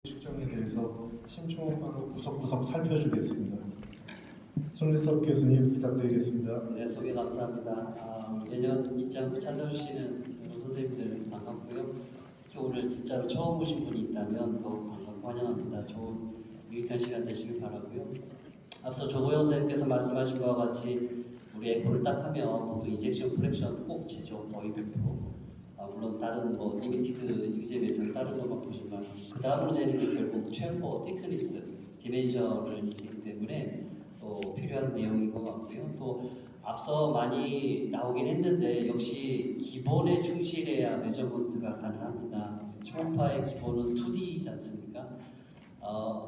측정에 대해서 심층원으로 구석구석 살펴주겠습니다. 손일섭 교수님 부탁드리겠습니다. 네, 소개 감사합니다. 매년 이장을 찾아주시는 여러 선생님들 반갑고요. 특히 오늘 진짜로 처음 오신 분이 있다면 더욱 반갑고 환영합니다. 좋은 유익한 시간 되시길 바라고요. 앞서 조고영 선생님께서 말씀하신 바와 같이 우리 에코를 딱 하면 보통 이젝션 프랙션 꼭 치죠. 거의 100%. 물론 다른 리미티드 exam에서는 다른 것만 보지만 그 다음으로 재는 게 결국 챔버, 티크니스, 디멘션을 재기 때문에 또 필요한 내용인 것 같고요. 또 앞서 많이 나오긴 했는데 역시 기본에 충실해야 메저먼트가 가능합니다. 초음파의 기본은 2D이지 않습니까?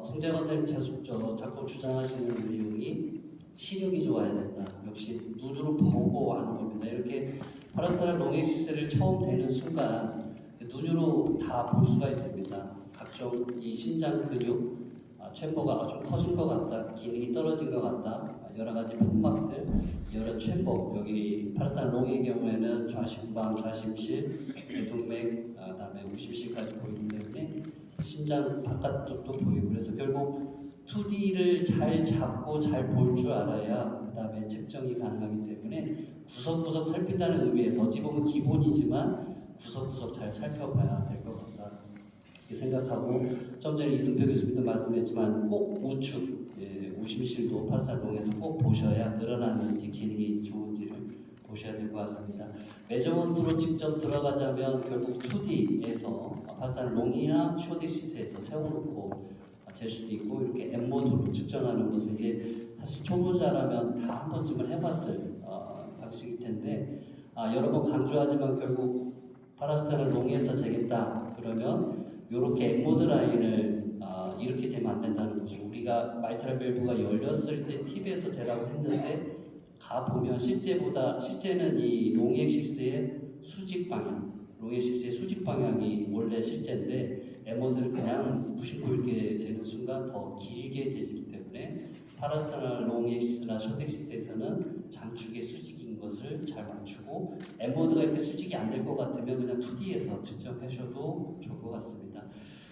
송재관 선생님 자꾸 주장하시는 내용이 시력이 좋아야 된다. 역시 눈으로 보고 아는 겁니다. 이렇게 파라스타랄 롱엑시스를 처음 대는 순간 눈으로 다 볼 수가 있습니다. 각종 이 심장 근육, 챔버가 좀 커진 것 같다, 기능이 떨어진 것 같다, 여러 가지 판막들, 여러 챔버, 여기 파라스타랄 롱의 경우에는 좌심방, 좌심실, 대동맥, 다음에 우심실까지 보이기 때문에 심장 바깥쪽도 보이고, 그래서 결국 2D를 잘 잡고 잘 볼 줄 알아야 그 다음에 측정이 가능하기 때문에 구석구석 살핀다는 의미에서 어찌 보면 기본이지만 구석구석 잘 살펴봐야 될 것 같다 이렇게 생각하고, 좀 전에 이승표 교수님도 말씀했지만 꼭 우측, 우심실도 파라스타랄롱에서 꼭 보셔야 늘어나는지 기능이 좋은지를 보셔야 될 것 같습니다. 메저먼트로 직접 들어가자면 결국 2D에서 파라스타랄롱이나 쇼딕시스에서 세워놓고 잴 수도 있고, 이렇게 M모드로 측정하는 것은 이제 사실 초보자라면 다 한 번쯤은 해봤을 방식일 텐데, 여러 번 강조하지만 결국 파라스타랄 롱에서 재겠다 그러면 이렇게 M모드 라인을 이렇게 재면 안 된다는 거죠. 우리가 마이트랄 밸브가 열렸을 때 팁에서 재라고 했는데 가보면 실제는 이 롱엑시스의 수직 방향, 롱엑시스의 수직 방향이 원래 실제인데 M모드를 그냥 무심코 이렇게 재는 순간 더 길게 재지기 때문에 파라스타랄 롱엑시스나 숏엑시스에서는 장축의 수직인 것을 잘 맞추고, M모드가 이렇게 수직이 안 될 것 같으면 그냥 2D에서 측정하셔도 좋을 것 같습니다.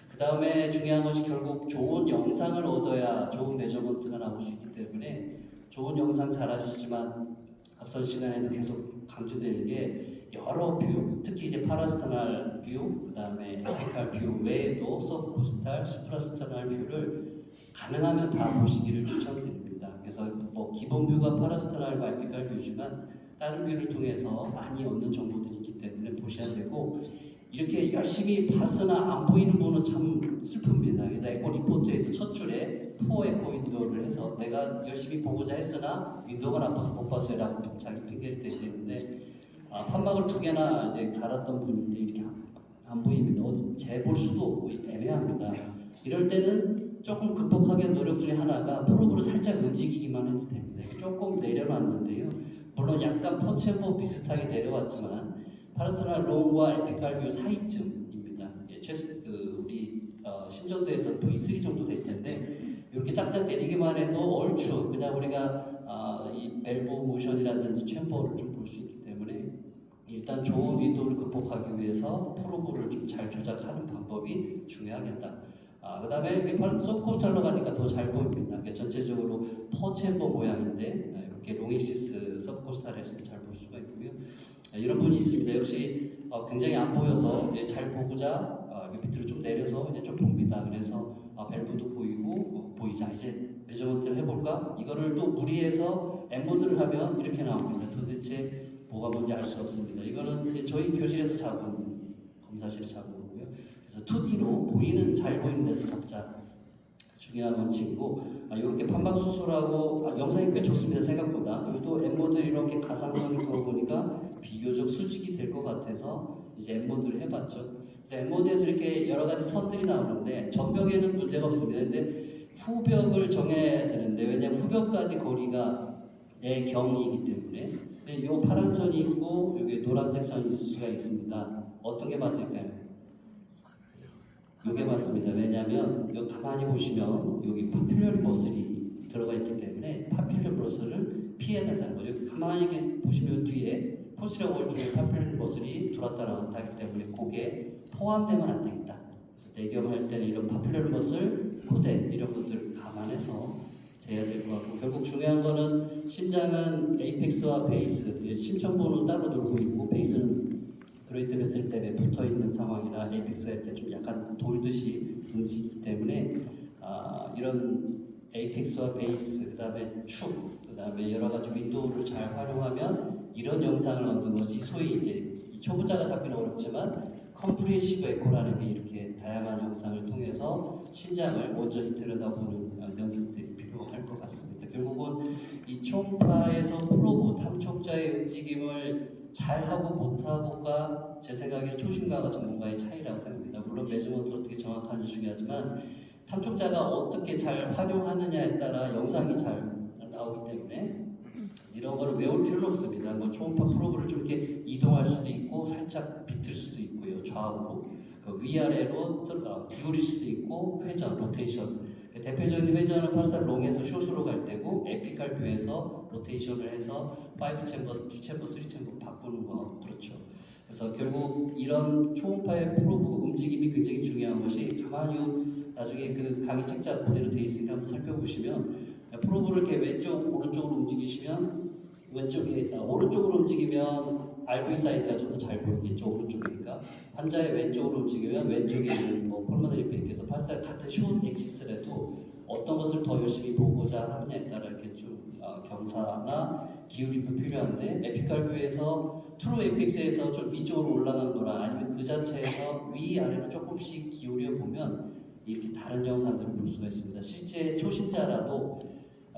그 다음에 중요한 것이 결국 좋은 영상을 얻어야 좋은 메저먼트가 나올 수 있기 때문에, 좋은 영상 잘 아시지만 앞선 시간에도 계속 강조되는 게 여러 뷰, 특히 이제 파라스타랄 뷰, 그 다음에 에피칼 뷰 외에도 서브코스탈, 수프라스타랄 뷰를 가능하면 다 보시기를 추천드립니다. 그래서 기본 뷰가 파라스타랄과 에피칼 뷰지만 다른 뷰를 통해서 많이 얻는 정보들이 있기 때문에 보셔야 되고, 이렇게 열심히 봤으나 안 보이는 분은 참 슬픕니다. 그래서 에코 리포트에도 첫 줄에 푸어 에코 윈도우를 해서 내가 열심히 보고자 했으나 윈도우가 나빠서 못 봤어요라고 자기 핑계를 대고 있는데, 판막을 2개나 이제 달았던 분인데 이렇게 안 보입니다. 재볼 수도 없고 애매합니다. 이럴 때는 조금 극복하기 노력 중에 하나가 프로브를 살짝 움직이기만 해도 됩니다. 조금 내려놨는데요. 물론 약간 포챔버 비슷하게 내려왔지만 파라스타랄 롱과 에피칼 뷰 사이쯤입니다. 우리 심전도에서 V3 정도 될 텐데 이렇게 짝짝 내리기만 해도 얼추 그냥 우리가 이 밸브 모션이라든지 챔버를 좀 볼 수 있기 때문에 일단 좋은 윈도우를 극복하기 위해서 프로브를 좀 잘 조작하는 방법이 중요하겠다. 그 다음에 서브코스탈로 가니까 더 잘 보입니다. 전체적으로 포챔버 모양인데 이렇게 롱엑시스 서브코스탈에서도 잘 볼 수가 있고요. 이런 분이 있습니다. 역시 굉장히 안 보여서 잘 보고자 밑으로 좀 내려서 이제 좀 봅니다. 그래서 밸브도 보이고 보이자 이제 메저먼트를 해볼까? 이거를 또 무리해서 M모드를 하면 이렇게 나옵니다. 도대체 뭐가 뭔지 알 수 없습니다. 이거는 저희 교실에서 잡은, 검사실에서 잡은 거고요. 그래서 2D로 잘 보이는 데서 잡자. 중요한 원칙이고, 이렇게 판박 수술하고 영상이 꽤 좋습니다. 생각보다. 그리고 또 M모드 이렇게 가상선을 그어보니까 비교적 수직이 될 것 같아서 이제 M모드를 해봤죠. 그래서 M모드에서 이렇게 여러 가지 선들이 나오는데 전벽에는 문제가 없습니다. 근데 후벽을 정해야 되는데, 왜냐하면 후벽까지 거리가 내 경이기 때문에. 근데 이 파란 선이 있고 여기 노란색 선이 있을 수가 있습니다. 어떤 게 맞을까요? 이게 맞습니다. 왜냐하면 여기 가만히 보시면 여기 파필러리 머슬이 들어가 있기 때문에 파필러 머슬을 피해야 된다는 거죠. 여기 가만히 보시면 뒤에 포스terior 월 쪽에 파필러 머슬이 들어왔다 나왔다 하기 때문에 그게 포함되면 안 되겠다. 그래서 내경할 때는 이런 파퓰러머슬, 코데 이런 것들을 감안해서 재야 될 것 같고, 결국 중요한 거는 심장은 에이펙스와 베이스, 심청부는 따로 돌고 있고 베이스는 그레이트 베슬 때문에 붙어 있는 상황이라 에이펙스 할 때 좀 약간 돌듯이 움직이기 때문에 이런 에이펙스와 베이스, 그 다음에 축, 그 다음에 여러 가지 윈도우를 잘 활용하면 이런 영상을 얻는 것이 소위 이제 초보자가 잡기는 어렵지만 컴프레시브 에코라는 게 이렇게 다양한 영상을 통해서 심장을 온전히 들여다보는 연습들이 필요할 것 같습니다. 결국은 이 초음파에서 프로브 탐촉자의 움직임을 잘하고 못하고가 제 생각에 초심가와 전문가의 차이라고 생각합니다. 물론 매저먼트 어떻게 정확한지 중요하지만 탐촉자가 어떻게 잘 활용하느냐에 따라 영상이 잘 나오기 때문에 이런 거를 외울 필요는 없습니다. 뭐 초음파 프로브를 좀 이렇게 이동할 수도 있고 살짝 비틀 수도 있고요. 좌우로 그 위아래로 기울일 수도 있고 회전, 로테이션. 대표적인 회전은 파스탈 롱에서 숏으로 갈 때고 에피칼 뷰에서 로테이션을 해서 5챔버, 2챔버, 3챔버 바꾸는 거 그렇죠. 그래서 결국 이런 초음파의 프로브 움직임이 굉장히 중요한 것이 가만히 나중에 그 강의 책자 그대로 되어 있으니까 한번 살펴보시면 프로브를 이렇게 왼쪽 오른쪽으로 움직이시면 왼쪽이 오른쪽으로 움직이면 RV 사이드가 좀 더 잘 보이겠죠. 오른쪽이니까 환자의 왼쪽으로 움직이면 왼쪽에 있는 뭐 폴모너리 뱅크에서 파스탈 같은 숏 엑시스라도 어떤 것을 더 열심히 보고자 하느냐에 따라 이렇게 좀 경사나 기울임도 필요한데 에피칼 뷰에서 트루 에픽스에서 좀 위쪽으로 올라간 거나 아니면 그 자체에서 위아래로 조금씩 기울여 보면 이렇게 다른 영상들을 볼 수가 있습니다. 실제 초심자라도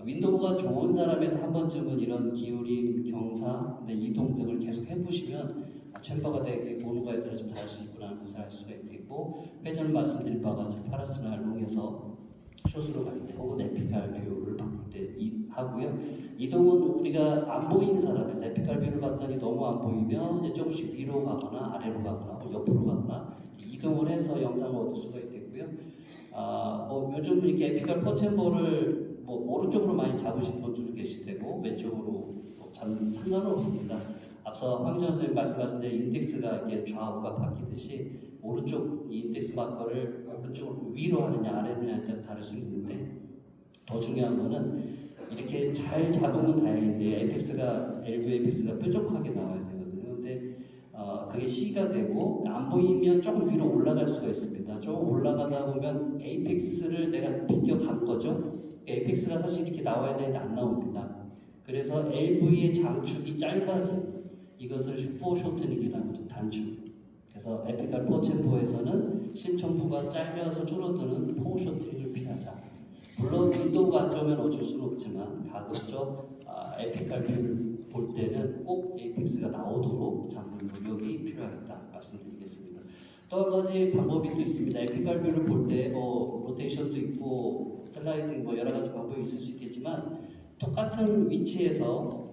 윈도우가 좋은 사람에서 한 번쯤은 이런 기울임, 경사, 이동 등을 계속 해보시면 챔버가 되게 보는 거에 따라 좀 다를 수 있구나 것을 알 수가 있겠고, 회전을 말씀드린 바와 같이 파라스나 롱에서 숏으로 갈 때 혹은 에피칼 뷰를 바꿀 때 하고요. 이동은 우리가 안 보이는 사람에서 에피칼 뷰를 봤더니 너무 안 보이면 이제 조금씩 위로 가거나 아래로 가거나 혹은 옆으로 가거나 이동을 해서 영상을 얻을 수가 있겠고요. 뭐 요즘 이렇게 에피칼 포챔버를 뭐 오른쪽으로 많이 잡으신 분들도 계실 테고 왼쪽으로 뭐 잡는 상관은 없습니다. 앞서 황지원 선생님 말씀하신 대로 인덱스가 이렇게 좌우가 바뀌듯이 오른쪽 이 인덱스 마커를 오른쪽으로 위로 하느냐 아래로 하느냐 다를 수 있는데, 더 중요한 거는 이렇게 잘 잡으면 다행인데 LV 에이펙스가 뾰족하게 나와야 되거든요. 근데 그게 C가 되고 안 보이면 조금 위로 올라갈 수가 있습니다. 조금 올라가다 보면 에이펙스를 내가 비껴간 거죠. 에이펙스가 사실 이렇게 나와야 되는데 안 나옵니다. 그래서 LV의 장축이 짧아진 이것을 포쇼트닝이라고 하죠. 단축. 그래서 에피칼 포챔포에서는 심청부가 잘려서 줄어드는 포쇼트닝을 피하자. 물론 윈도우가 안 좋으면 어쩔 수는 없지만 가급적 에피칼 뷰를 볼 때는 꼭 에이펙스가 나오도록 잡는 노력이 필요하겠다 말씀드리겠습니다. 또 한 가지 방법이 또 있습니다. 에피칼 뷰를 볼 때 뭐 로테이션도 있고 슬라이딩 뭐 여러 가지 방법이 있을 수 있겠지만 똑같은 위치에서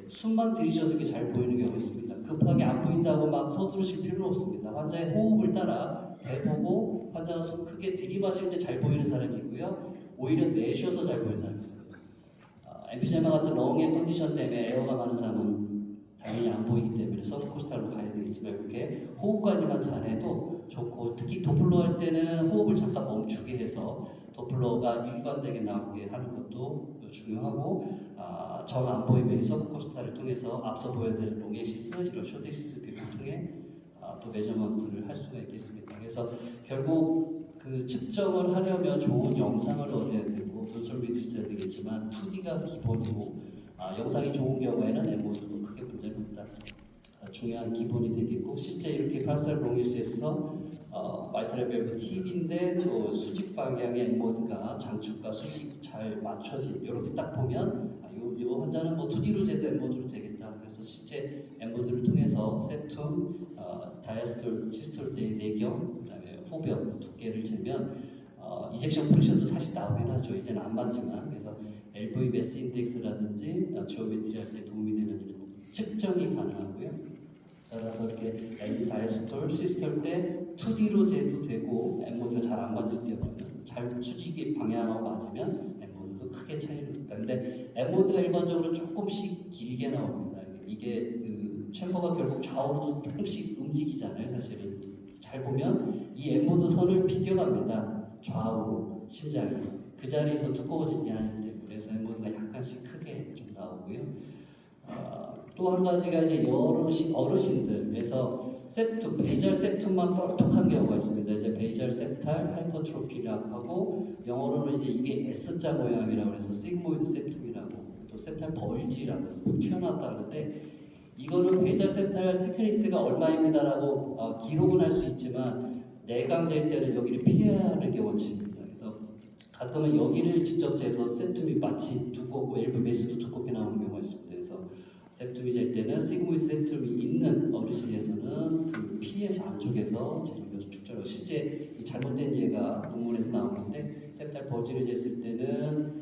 숨만 들이셔도 이렇게 잘 보이는 경우가 있습니다. 급하게 안 보인다고 막 서두르실 필요는 없습니다. 환자의 호흡을 따라 대보고 환자가 숨 크게 들이마실 때 잘 보이는 사람이 있고요. 오히려 내쉬어서 잘 보이는 사람이 있습니다. 엠피제마 같은 렁의 컨디션 때문에 에어가 많은 사람은 당연히 안 보이기 때문에 서브코스탈로 가야 되겠지만 이렇게 호흡 관리만 잘해도 좋고, 특히 도플러 할 때는 호흡을 잠깐 멈추게 해서 도플러가 일관되게 나오게 하는 것도 중요하고, 정 안 보이면 서브코스탈을 통해서 앞서 보여드린 롱에시스 이런 쇼데시스 비를 통해 또 메저먼트를 할 수가 있겠습니다. 그래서 결국 그 측정을 하려면 좋은 영상을 얻어야 되고 눈썰미도 있어야 되겠지만 2D가 기본이고 영상이 좋은 경우에는 엠모드도 크게 문제는 없다. 중요한 기본이 되겠고, 실제 이렇게 파스탈 롱에시에서 마이트럴 밸브 팁인데 또 수직 방향의 엠모드가 장축과 수직 잘 맞춰진, 이렇게 딱 보면 이 환자는 뭐 2D로 재도 엠모드로 되겠다. 그래서 실제 엠모드를 통해서 세툼, 다이아스톨, 시스톨 때의 내경, 그다음에 후벽 두께를 재면 이젝션 프레셔도 사실 나오긴 하죠. 이제는 안 맞지만. 그래서 LV 매스 인덱스라든지 지오메트리 할 때 도움이 되는 이런 측정이 가능하고요. 따라서 이렇게 엔드 다이스톨, 시스톨 때 2D로 재도 되고 엠모드가 잘 안 맞을 때는 잘 수직이 방향하고 맞으면 엠모드도 크게 차이를 줍니다. 근데 엠모드가 일반적으로 조금씩 길게 나옵니다. 이게 그 챔버가 결국 좌우로도 조금씩 움직이잖아요, 사실은. 잘 보면 이 엠보드 선을 비껴갑니다. 좌우로 심장이 그 자리에서 두꺼워지지 않기 때문에 그래서 엠보드가 약간씩 크게 좀 나오고요. 또 한 가지가 이제 어르신들 그래서 septum, 베이잘 septum만 뻘떡한 경우가 있습니다. 이제 베이잘 septal hypertrophy라고 하고 영어로는 이제 이게 S자 모양이라고 해서 sigmoid septum이라고 또 septal bulge라고 튀어나왔다 하는데 이거는 베이잘 septal thickness가 얼마입니다라고 기록은 할 수 있지만 내강제일 때는 여기를 피하는 게 원칙입니다. 그래서 가끔은 여기를 직접 재서 septum이 마치 두껍고 엘브 베이스도 두껍게 나오는 경우가 있습니다. 그래서 septum이 잴 때는 sigmoid septum이 있는 어르신에서는 그 피에서 안쪽에서 재는 것을 축적하고 실제 이 잘못된 예가 논문에도 나오는데 septal bulge를 쟀을 때는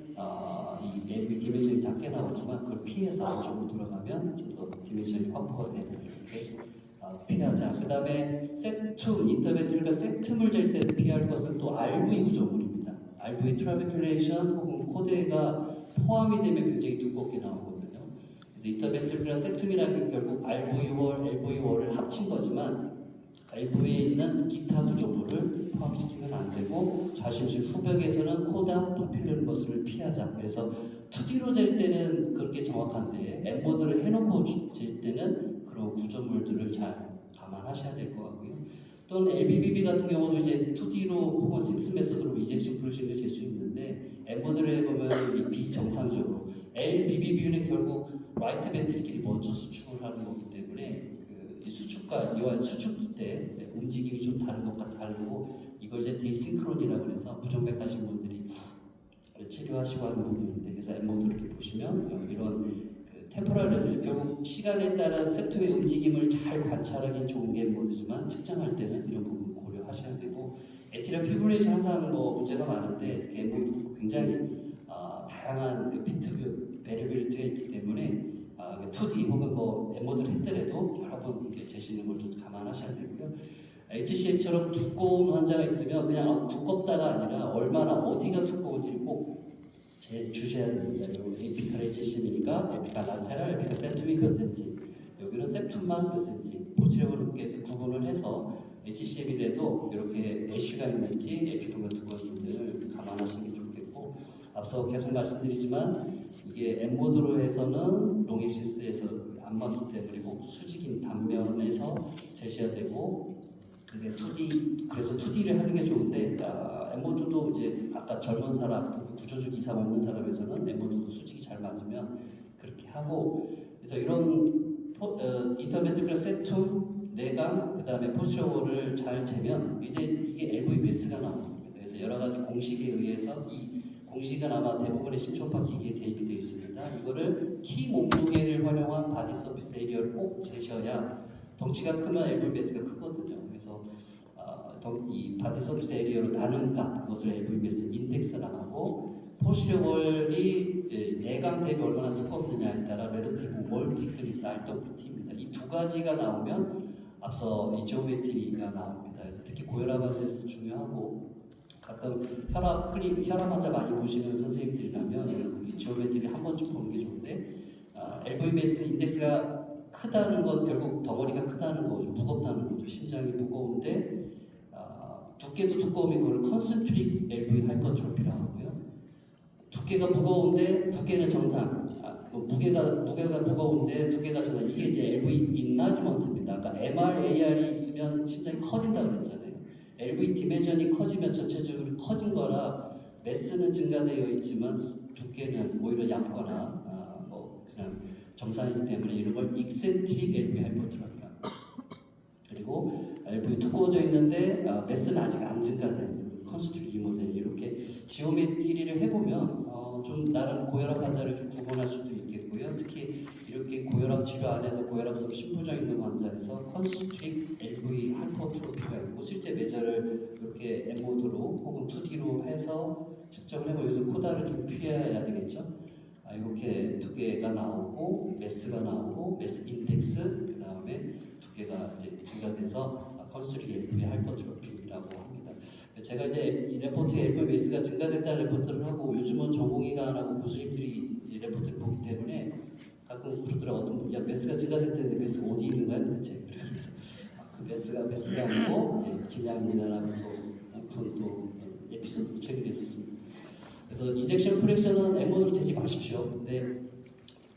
이 엘브 디멘션이 작게 나오지만 그걸 피해서 안쪽으로 들어가면 좀 더 디멘션이 확보가 되는 이렇게 피하자. 그 다음에 septum, 인터벤트리가 septum을 잴 때 피할 것은 또 RV 구조물입니다. RV 트라베큘레이션 혹은 코드가 포함이 되면 굉장히 두껍게 나오거든요. 그래서 인터벤트리랑 septum이라는 게 결국 RV1, LV1을 합친 거지만 LV에 있는 기타 구조물을 포함시키면 안 되고 좌심실 후벽에서는 코다, 파필런 머슬을 피하자. 그래서 2D로 잴 때는 그렇게 정확한데 엠보드를 해놓고 잴 때는 그런 구조물들을 잘 감안하셔야 될 것 같고요. 또는 LBBB 같은 경우도 이제 2D로 혹은 6 메소드로 이젝션 프로시를 잴 수 있는데 엠보드를 해보면 이 비정상적으로 LBBB는 결국 라이트 벤트리끼리 먼저 수축을 하는 거기 때문에 이 수축과 이와 수축기 때 움직임이 좀 다른 것과 다르고 이걸 이제 디싱크론이라고 해서 부정맥하신 분들이 치료하시고 하는 부분인데 그래서 엠보드 이렇게 보시면 이런 그 템포럴 레즈 결국 시간에 따른 septum의 움직임을 잘 관찰하기 좋은 게 엠보드지만 측정할 때는 이런 부분 고려하셔야 되고 에티리얼 피브레이션 항상 뭐 문제가 많은데 엠보드 굉장히 다양한 그 비트 베리빌리티가 있기 때문에 2D 혹은 뭐 엠보드를 했더라도 여러 번 이렇게 재시는 걸 좀 감안하셔야 되고요. HCM처럼 두꺼운 환자가 있으면 그냥 두껍다가 아니라 얼마나 어디가 두꺼운지를 꼭 주셔야 됩니다. 여기 에피칼 HCM이니까 에피칼 라테랄, 에피칼 septum이 몇 센치, 여기는 septum만 몇 센치, 포지티브에서 구분을 해서 HCM이라도 이렇게 애쉬가 있는지 에피칼가 두꺼운지를 감안하시는 게 좋겠고 앞서 계속 말씀드리지만 이게 엠보드로 해서는 롱엑시스에서 안 맞기 때문에 그리고 수직인 단면에서 제시해야 되고 그게 2D 그래서 2D를 하는 게 좋은데 엠보드도 이제 아까 젊은 사람 구조적 이상 없는 사람에서는 엠보드도 수직이 잘 맞으면 그렇게 하고 그래서 이런 인터벤트리컬 septum, 내강 그 다음에 포스처어를 잘 재면 이제 이게 LV 베스가 나오는 겁니다. 그래서 여러 가지 공식에 의해서 이 공식은 아마 대부분의 심초파 기기에 대입이 되어 있습니다. 이거를 키 몸무게를 활용한 바디 서피스 에리어를 꼭 재셔야 덩치가 크면 LV 베이스가 크거든요. 그래서 이 바디 서피스 에리어로 나눈 값 그것을 LV 베이스 인덱스라고 하고 포시러볼이 내강 대비 얼마나 두껍느냐에 따라 렐러티브 월 티크니스 RWT입니다. 이 두 가지가 나오면 앞서 이 지오메트리가 나옵니다. 그래서 특히 고혈압 환자에서도 중요하고 가끔 혈압 환자 많이 보시는 선생님들이라면 이런 지오메트리 한 번쯤 보는 게 좋은데 LVMS 인덱스가 크다는 건 결국 덩어리가 크다는 거죠. 무겁다는 거죠. 심장이 무거운데 두께도 두꺼우면 그걸 컨센트릭 LV 하이퍼트로피라고 하고요. 두께가 무거운데 두께는 정상. 무게가 무거운데 두께가 정상. 이게 이제 LV 인라지먼트입니다. 아까 MR, AR이 있으면 심장이 커진다 그랬잖아요. LV 디멘션이 커지면 전체적으로 커진 거라 매스는 증가되어 있지만 두께는 오히려 얇거나 뭐 그냥 정상이기 때문에 이런 걸 익센트릭 LV 하이퍼트로피라. 그리고 LV 두꺼워져 있는데 매스는 아직 안 증가된 컨스트릭 리모델 이렇게 지오메트리를 해보면 좀 나름 고혈압 환자를 좀 구분할 수도 있겠고요. 특히 이렇게 고혈압 치료 안에서 고혈압성 심부전 있는 환자에서 컨스트릭 LV 하이퍼트로피가 있고 실제 매저를 이렇게 엠보드로 혹은 2D로 해서 측정을 해보고 여기서 코다를 좀 피해야 되겠죠. 이렇게 두께가 나오고 매스가 나오고 매스 인덱스 그 다음에 두께가 이제 증가돼서 컨스트릭 LV 하이퍼트로피라고 합니다. 제가 이제 이 레포트에 LV 매스가 증가됐다는 레포트를 하고 요즘은 전공의관하고 교수님들이 이제 레포트를 보기 때문에 가끔 그러더라고요. 어떤 분이 야 매스가 증가됐다는데 매스가 어디 있는 거야 도대체? 그래서 그 메스가 아니고 질량입니다라고 또 오픈 또 에피소드 최근에 있었습니다. 그래서 이젝션 프랙션은 엠모드로 재지 마십시오. 근데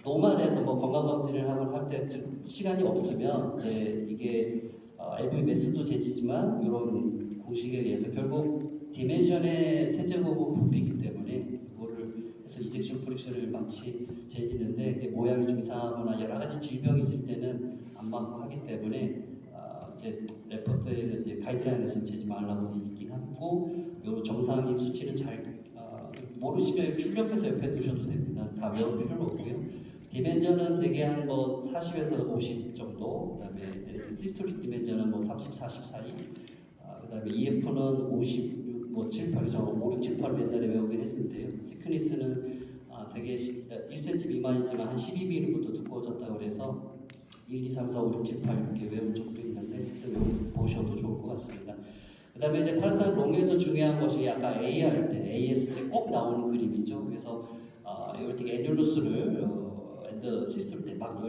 노멀에서 뭐 건강검진을 할 때 시간이 없으면 이게 LV 매스도 재지지만 이런 공식에 의해서 결국 디멘션의 세제곱은 부피이기 때문에 그거를 해서 이젝션 프랙션을 마치 재지는데 이게 모양이 좀 이상하거나 여러 가지 질병이 있을 때는 안 맞고 하기 때문에 이제 레퍼토에는 이제 가이드라인에서 재지 말라고 되어 있긴 하고 요 정상인 수치는 잘 모르시면 출력해서 옆에 두셔도 됩니다. 다 외울 필요는 없고요. 디멘전은 대개 한 뭐 40에서 50 정도, 그다음에 시스톨릭 디멘전은 뭐 30, 40 사이, 그다음에 EF는 56, 뭐 7, 8, 5, 6, 7, 8 옛날에 외우긴 했는데요. 티크니스는 되게 1cm 미만이지만 한 12mm부터 두꺼워졌다고 그래서 1, 2, 3, 4, 5, 6, 7, 8 이렇게 외운 적도 있는데 보셔도 좋을 것 같습니다. 그다음에 이제 파르산 롱에서 중요한 것이 아까 A 할 때, AS 때 꼭 나오는 그림이죠. 그래서 이럴 때 애뉴루스를 엔드 시스템 때 막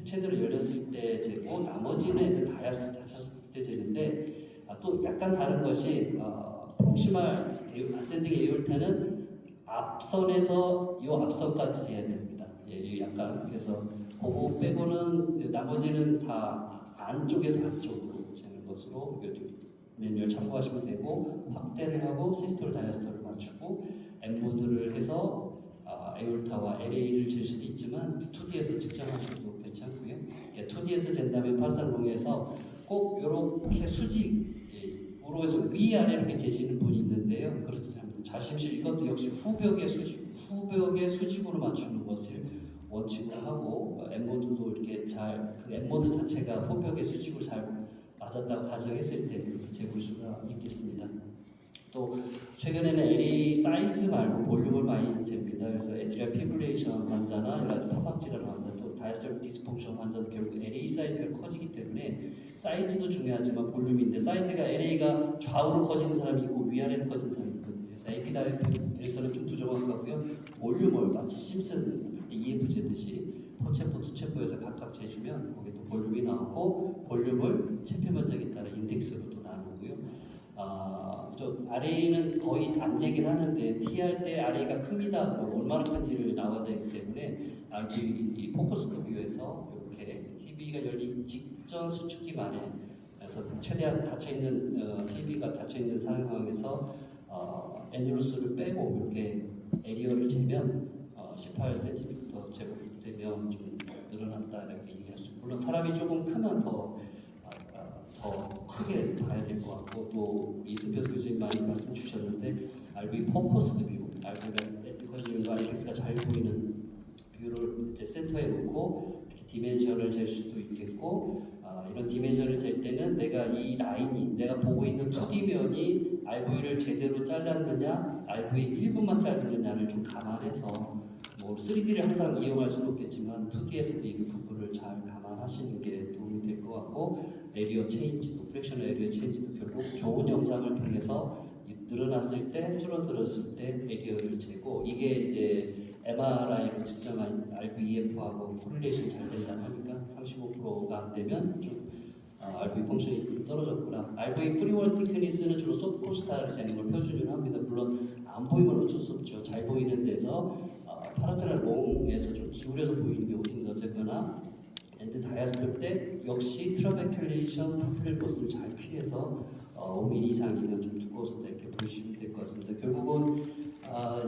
최대로 열렸을 때 재고 나머지는 애들 닫았을 때 재는데 또 약간 다른 것이 프록시말 아센딩 에올테는 앞선에서 이 앞선까지 재야 됩니다. 약간 그래서 그거 빼고는 나머지는 다 안쪽에서 안쪽으로 재는 것으로 매뉴얼 참고하시면 되고 확대를 하고 시스톨 다이아스톨을 맞추고 엠모드를 해서 에올타와 LA를 잴 수도 있지만 2D에서 측정하셔도 괜찮고요. 2D에서 잰다면 파르산롱에서 꼭 이렇게 우로 해서 위아래 이렇게 재시는 분이 있는데요. 그렇지 않습니다. 자심실 이것도 역시 후벽의 수직으로 맞추는 것을 원칙으로 하고 엠모드도 이렇게 그 엠모드 자체가 후벽의 수직으로 잘 맞았다고 가정했을 때 이렇게 재볼 수가 있겠습니다. 또 최근에는 LA 사이즈 말고 볼륨을 많이 잽니다. 그래서 에트리얼 피브레이션 환자나 여러 가지 팝업 질환 환자 또 다이아스톨릭 디스펑션 환자도 결국 LA 사이즈가 커지기 때문에 사이즈도 중요하지만 볼륨인데 사이즈가 LA가 좌우로 커지는 사람이 있고 위아래로 커지는 사람이 있거든요. 그래서 에피다이프에서는 좀 부정확하고요. 볼륨을 마치 심슨 EF 재듯이 포체포, 투체포에서 각각 재주면 거기 또 볼륨이 나오고 볼륨을 체표 면적에 따라 인덱스로 또 나누고요. 저 RA는 거의 안 재긴 하는데 T 할 때 RA가 큽니다. 얼마나 큰지를 나와져 있기 때문에 이 포커스드 뷰에서 이렇게 TV가 열리기 직전 수축기 만에 그래서 최대한 닫혀있는 TV가 닫혀있는 상황에서 애뉴루스를 빼고 이렇게 에리어를 재면 18cm 제곱되면 좀 늘어났다 이렇게 얘기할 수. 물론 사람이 조금 크면 더 크게 봐야 될 것 같고 또 이승표 교수님 많이 말씀 주셨는데 RV 포커스드 뷰, RV가 에티커즘과 IX가 잘 보이는 뷰를 이제 센터에 놓고 이렇게 디멘션을 잴 수도 있겠고 이런 디멘션을 잴 때는 내가 이 라인이 내가 보고 있는 2D면이 RV를 제대로 잘랐느냐 RV의 1분만 자르느냐를 좀 감안해서 뭐 3D를 항상 이용할 수는 없겠지만 2D에서도 이 부분을 잘 감안하시는 게 도움이 될 것 같고 에리어 체인지도 프랙션 에리어 체인지도 결국 좋은 영상을 통해서 늘어났을 때 줄어들었을 때 에리어를 재고 이게 이제 MRI로 측정한 RVEF하고 코릴레이션이 잘 된다고 하니까 35%가 안 되면 좀 RV 펑션이 좀 떨어졌구나. RV 프리월 티크니스는 주로 소프트스타를 재는 걸 표준으로 합니다. 물론 안 보이면 어쩔 수 없죠. 잘 보이는 데서 파라스트랄 롱에서 좀 기울여서 보이는 게 어딘가 어쨌거나 엔드 다이아스톨 때 역시 트라베큘레이션 파퓰레버스를 잘 피해서 5mm 이상이면 좀 두꺼워서 이렇게 보시면 될 것 같습니다. 결국은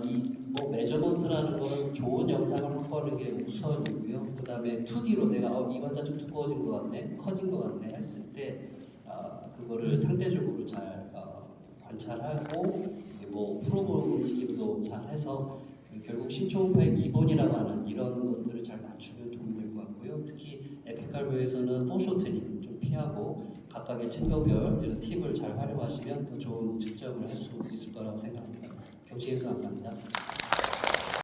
이 뭐 메저먼트라는 거는 좋은 영상을 확보하는 게 우선이고요. 그 다음에 2D로 내가 이 환자 좀 두꺼워진 것 같네, 커진 것 같네 했을 때 그거를 상대적으로 잘 관찰하고 뭐 프로그램 움직임도 잘 해서 결국 심초음파의 기본이라고 하는 이런 것들을 잘 맞추면 도움이 될 것 같고요. 특히 에피칼브에서는 포쇼트닝 좀 피하고 각각의 챔버별 이런 팁을 잘 활용하시면 더 좋은 측정을 할 수 있을 거라고 생각합니다. 경청해 주셔서 감사합니다.